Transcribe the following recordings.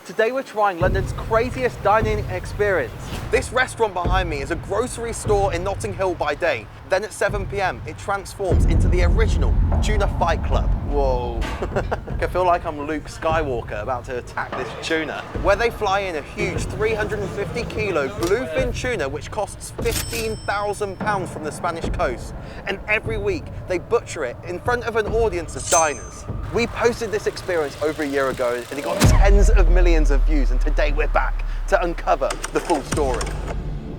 Today we're trying London's craziest dining experience. This restaurant behind me is a grocery store in Notting Hill by day. Then at 7 p.m, it transforms into the original Tuna Fight Club. Whoa. I feel like I'm Luke Skywalker about to attack this tuna. Where they fly in a huge 350 kilo bluefin tuna which costs £15,000 from the Spanish coast. And every week they butcher it in front of an audience of diners. We posted this experience over a year ago and it got tens of millions of views, and today we're back to uncover the full story.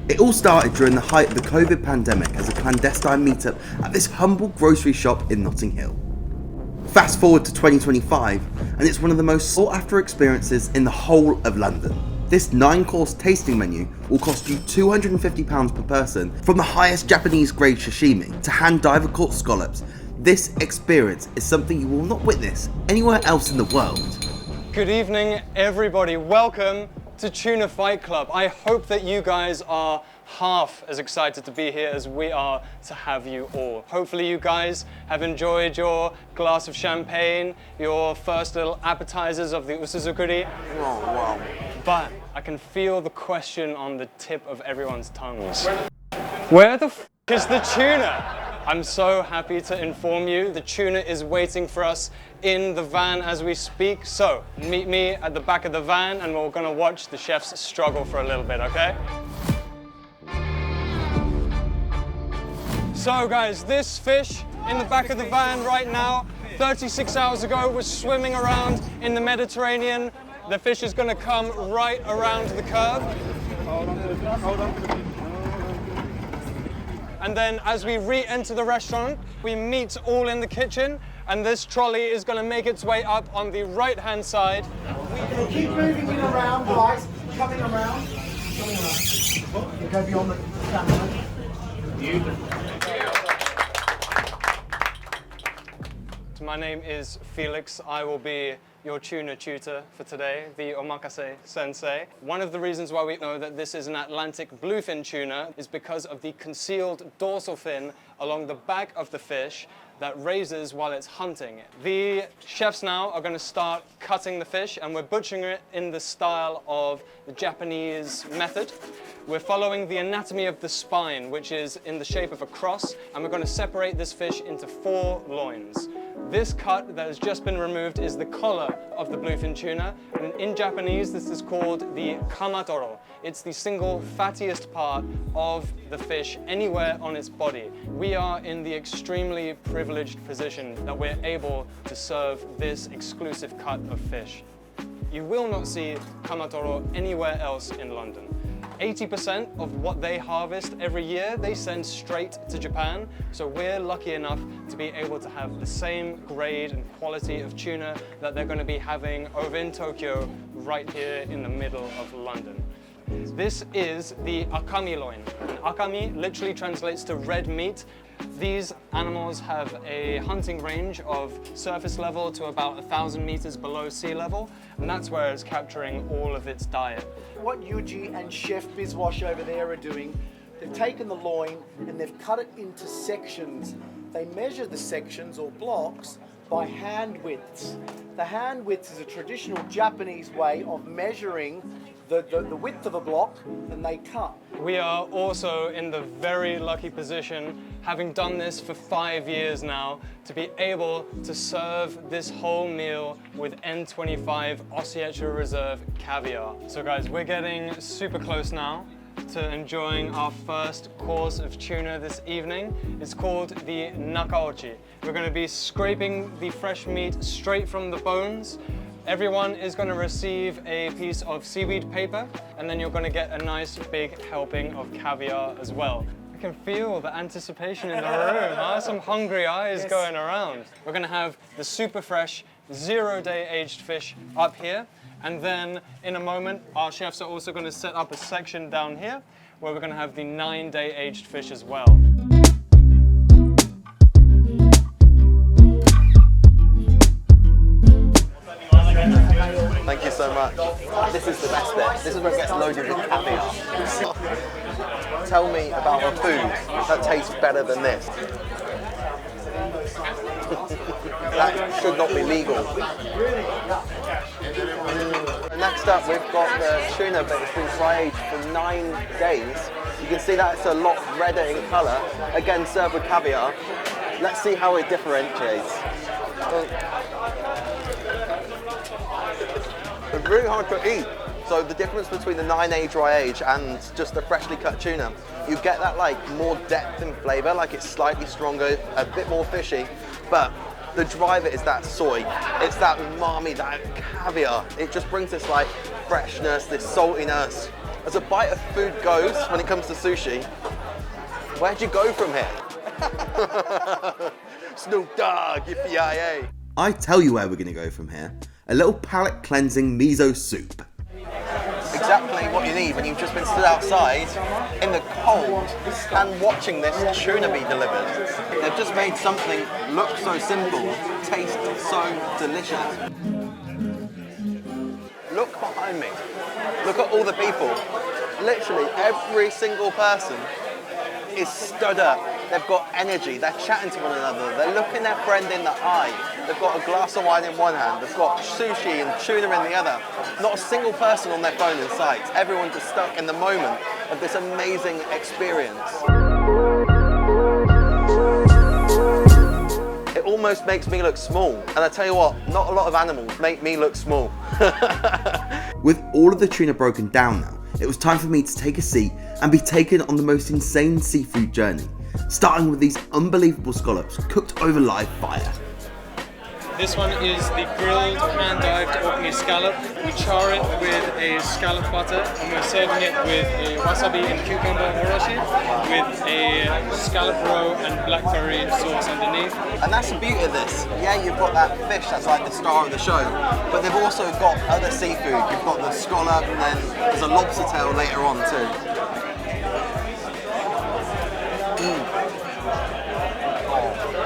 It all started during the height of the COVID pandemic as a clandestine meetup at this humble grocery shop in Notting Hill. Fast forward to 2025 and it's one of the most sought after experiences in the whole of London. This 9-course tasting menu will cost you £250 per person, from the highest Japanese grade sashimi to hand diver caught scallops. This experience is something you will not witness anywhere else in the world. Good evening, everybody. Welcome to Tuna Fight Club. I hope that you guys are half as excited to be here as we are to have you all. Hopefully you guys have enjoyed your glass of champagne, your first little appetizers of the usuzukuri. Oh, wow. But I can feel the question on the tip of everyone's tongues. Where the f is the tuna? I'm so happy to inform you the tuna is waiting for us in the van as we speak. So meet me at the back of the van and we're gonna watch the chefs struggle for a little bit, okay? So guys, this fish in the back of the van right now, 36 hours ago was swimming around in the Mediterranean. The fish is gonna come right around the curb. Hold on. And then as we re-enter the restaurant, we meet all in the kitchen, and this trolley is going to make its way up on the right-hand side. We'll keep moving it around, guys. Coming around. We'll go beyond the camera. My name is Felix. I will be your tuna tutor for today, the omakase sensei. One of the reasons why we know that this is an Atlantic bluefin tuna is because of the concealed dorsal fin along the back of the fish that raises while it's hunting. The chefs now are going to start cutting the fish, and we're butchering it in the style of the Japanese method. We're following the anatomy of the spine, which is in the shape of a cross, and we're going to separate this fish into 4 loins. This cut that has just been removed is the collar of the bluefin tuna, and in Japanese this is called the kamatoro. It's the single fattiest part of the fish anywhere on its body. We are in the extremely privileged position that we're able to serve this exclusive cut of fish. You will not see kamatoro anywhere else in London. 80% of what they harvest every year, they send straight to Japan. So we're lucky enough to be able to have the same grade and quality of tuna that they're going to be having over in Tokyo, right here in the middle of London. This is the akami loin. And akami literally translates to red meat. These animals have a hunting range of surface level to about 1,000 meters below sea level, and that's where it's capturing all of its diet. What Yuji and Chef Bizwash over there are doing, they've taken the loin and they've cut it into sections. They measure the sections or blocks by hand widths. The hand width is a traditional Japanese way of measuring the width of a block, and they cut. We are also in the very lucky position, having done this for 5 years now, to be able to serve this whole meal with N25 Ossetia Reserve caviar. So guys, we're getting super close now to enjoying our first course of tuna this evening. It's called the nakaochi. We're going to be scraping the fresh meat straight from the bones. Everyone is going to receive a piece of seaweed paper, and then you're going to get a nice big helping of caviar as well. I can feel the anticipation in the room. Some hungry eyes going around. We're going to have the super fresh 0-day aged fish up here, and then in a moment our chefs are also going to set up a section down here where we're going to have the 9-day aged fish as well. Thank you so much. This is the best bit. This is where it gets loaded with caviar. Tell me about a food that tastes better than this. That should not be legal. Next up, we've got the tuna, but it's been dry aged for 9 days. You can see that it's a lot redder in colour. Again, served with caviar. Let's see how it differentiates. It's really hard to eat. So the difference between the 9A dry age and just the freshly cut tuna, you get that like more depth in flavour, like it's slightly stronger, a bit more fishy, but the driver is that soy. It's that umami, that caviar. It just brings this like freshness, this saltiness. As a bite of food goes when it comes to sushi, where'd you go from here? Snoop Dogg, yippee-yi-yay. I tell you where we're gonna go from here. A little palate cleansing miso soup. Exactly what you need when you've just been stood outside in the cold and watching this tuna be delivered. They've just made something look so simple, taste so delicious. Look behind me. Look at all the people. Literally every single person is stood up. They've got energy. They're chatting to one another. They're looking their friend in the eye. They've got a glass of wine in one hand. They've got sushi and tuna in the other. Not a single person on their phone in sight. Everyone's just stuck in the moment of this amazing experience. It almost makes me look small. And I tell you what, not a lot of animals make me look small. With all of the tuna broken down now, it was time for me to take a seat and be taken on the most insane seafood journey, starting with these unbelievable scallops cooked over live fire. This one is the grilled hand-dived orkney scallop. We char it with a scallop butter and we're serving it with a wasabi and cucumber oroshi with a scallop roe and blackberry sauce underneath. And that's the beauty of this. Yeah, you've got that fish that's like the star of the show, but they've also got other seafood. You've got the scallop and then there's a lobster tail later on too.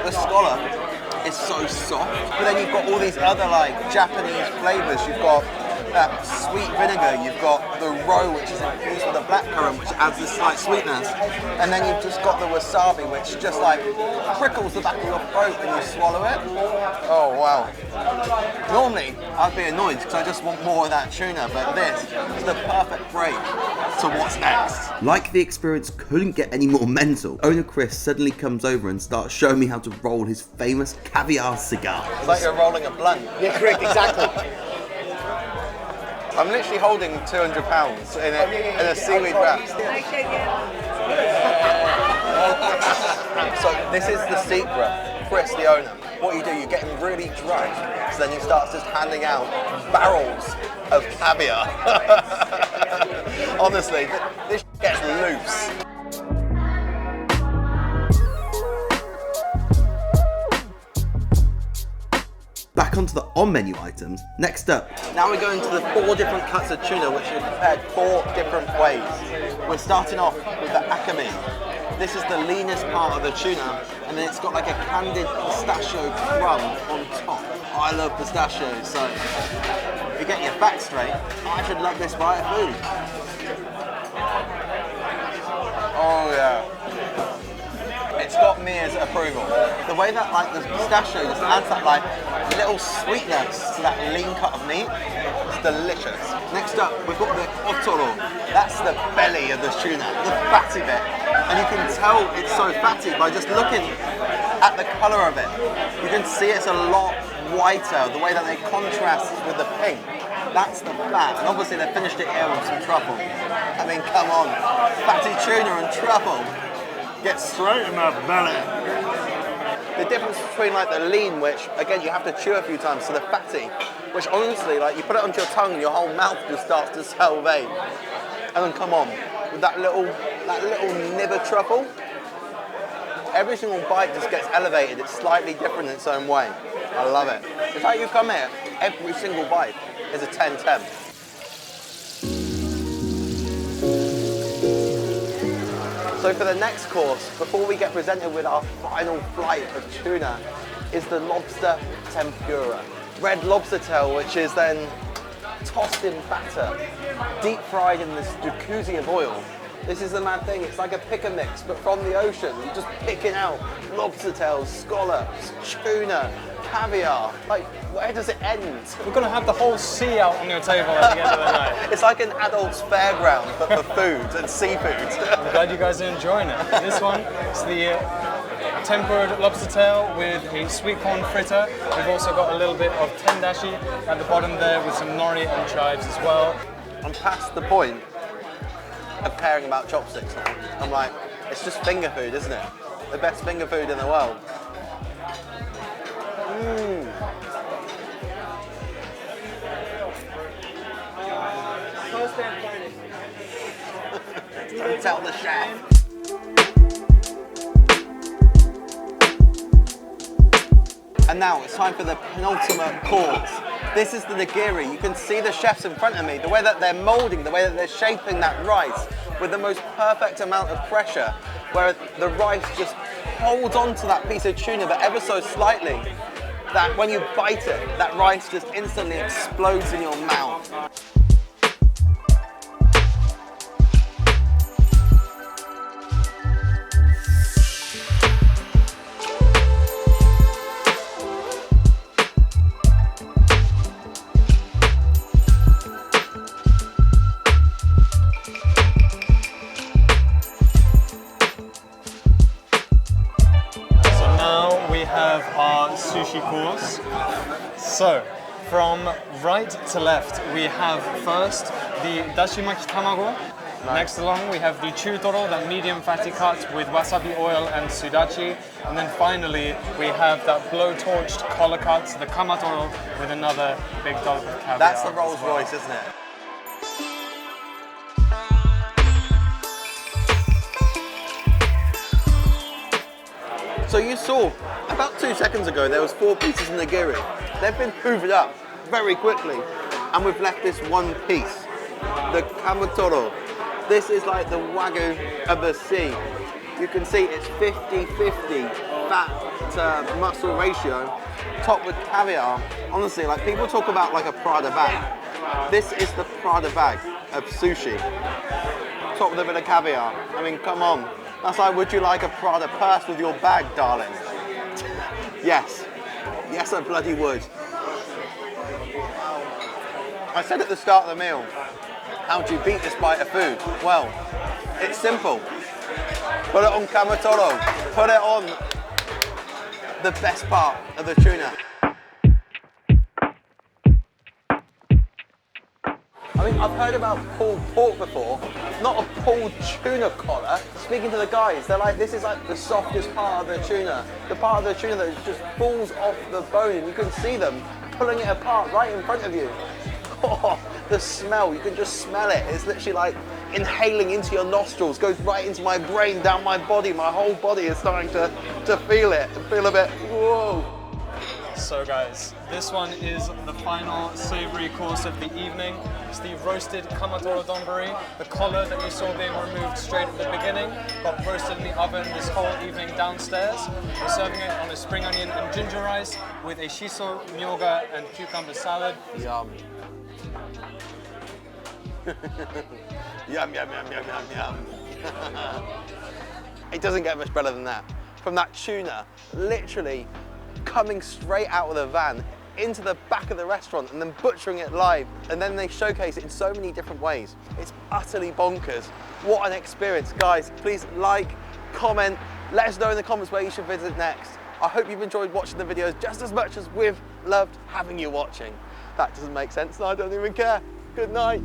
The scallop is so soft, but then you've got all these other like Japanese flavours. You've got that sweet vinegar, you've got the roe which is infused with the blackcurrant which adds this slight sweetness, and then you've just got the wasabi which just like prickles the back of your throat when you swallow it. Oh wow. Normally I'd be annoyed because I just want more of that tuna, but this is the perfect break to what's next. Like the experience couldn't get any more mental, owner Chris suddenly comes over and starts showing me how to roll his famous caviar cigar. It's like you're rolling a blunt. Yeah, correct, exactly. I'm literally holding 200 pounds in a seaweed wrap. So this is the secret, Chris, the owner. What you do, you get him really drunk, so then you start just handing out barrels of caviar. Honestly, this gets loose. Back onto the on-menu items. Next up, now we're going to the 4 different cuts of tuna which are prepared 4 different ways. We're starting off with the akami. This is the leanest part of the tuna, and then it's got like a candied pistachio crumb on top. I love pistachios, so if you're getting your facts straight, I should love this bite of food. Oh yeah. It's got Mia's approval. The way that like the pistachio just adds that like little sweetness to that lean cut of meat, it's delicious. Next up, we've got the otoro. That's the belly of the tuna, the fatty bit. And you can tell it's so fatty by just looking at the colour of it. You can see it's a lot whiter, the way that they contrast with the pink. That's the fat, and obviously they finished it here with some truffle. I mean, come on, fatty tuna and truffle. Get straight in my belly. The difference between like the lean, which again you have to chew a few times, to the fatty, which honestly, like you put it onto your tongue and your whole mouth just starts to salivate. And then come on, with that little nib of truffle, every single bite just gets elevated. It's slightly different in its own way. I love it. It's like you come here, every single bite is a 10-10. So for the next course, before we get presented with our final flight of tuna, is the lobster tempura. Red lobster tail, which is then tossed in batter, deep fried in this jacuzzi of oil, This is the mad thing. It's like a pick and mix, but from the ocean. You're just picking out lobster tails, scallops, tuna, caviar. Like, where does it end? We're gonna have the whole sea out on your table at the end of the night. It's like an adult's fairground, but for food and seafood. I'm glad you guys are enjoying it. This one is the tempered lobster tail with a sweet corn fritter. We've also got a little bit of tendashi at the bottom there with some nori and chives as well. I'm past the point of caring about chopsticks now. I'm like, it's just finger food, isn't it? The best finger food in the world. Don't tell the chef. And now it's time for the penultimate course. This is the nigiri. You can see the chefs in front of me, the way that they're molding, the way that they're shaping that rice with the most perfect amount of pressure, where the rice just holds onto that piece of tuna, but ever so slightly, that when you bite it, that rice just instantly explodes in your mouth. Our sushi course. So, from right to left, we have first the dashimaki tamago. Next along, we have the chutoro, that medium fatty cut with wasabi oil and sudachi. And then finally, we have that blow-torched collar cut, the kamatoro, with another big dollop of caviar. That's the Rolls Royce, isn't it? So you saw, about 2 seconds ago, there was 4 pieces of nigiri. They've been hoovered up very quickly, and we've left this one piece, the kamatoro. This is like the wagyu of the sea. You can see it's 50-50 fat to muscle ratio, topped with caviar. Honestly, like people talk about like a Prada bag. This is the Prada bag of sushi, topped with a bit of caviar. I mean, come on. That's like, would you like a Prada purse with your bag, darling? Yes. Yes, I bloody would. I said at the start of the meal, how do you beat this bite of food? Well, it's simple. Put it on kamatoro. Put it on the best part of the tuna. I mean, I've heard about pulled pork before, not a pulled tuna collar. Speaking to the guys, they're like, this is like the softest part of the tuna. The part of the tuna that just falls off the bone, and you can see them pulling it apart right in front of you. Oh, the smell, you can just smell it. It's literally like inhaling into your nostrils, goes right into my brain, down my body. My whole body is starting to feel it and feel a bit, whoa. So guys, this one is the final savory course of the evening. It's the roasted kamatoro donburi. The collar that you saw being removed straight at the beginning got roasted in the oven this whole evening downstairs. We're serving it on a spring onion and ginger rice with a shiso, myoga and cucumber salad. Yum. Yum, yum, yum, yum, yum, yum. It doesn't get much better than that. From that tuna, literally coming straight out of the van into the back of the restaurant and then butchering it live, and then they showcase it in so many different ways. It's utterly bonkers. What an experience. Guys, please like, comment, let us know in the comments where you should visit next. I hope you've enjoyed watching the videos just as much as we've loved having you watching. That doesn't make sense and I don't even care. Good night.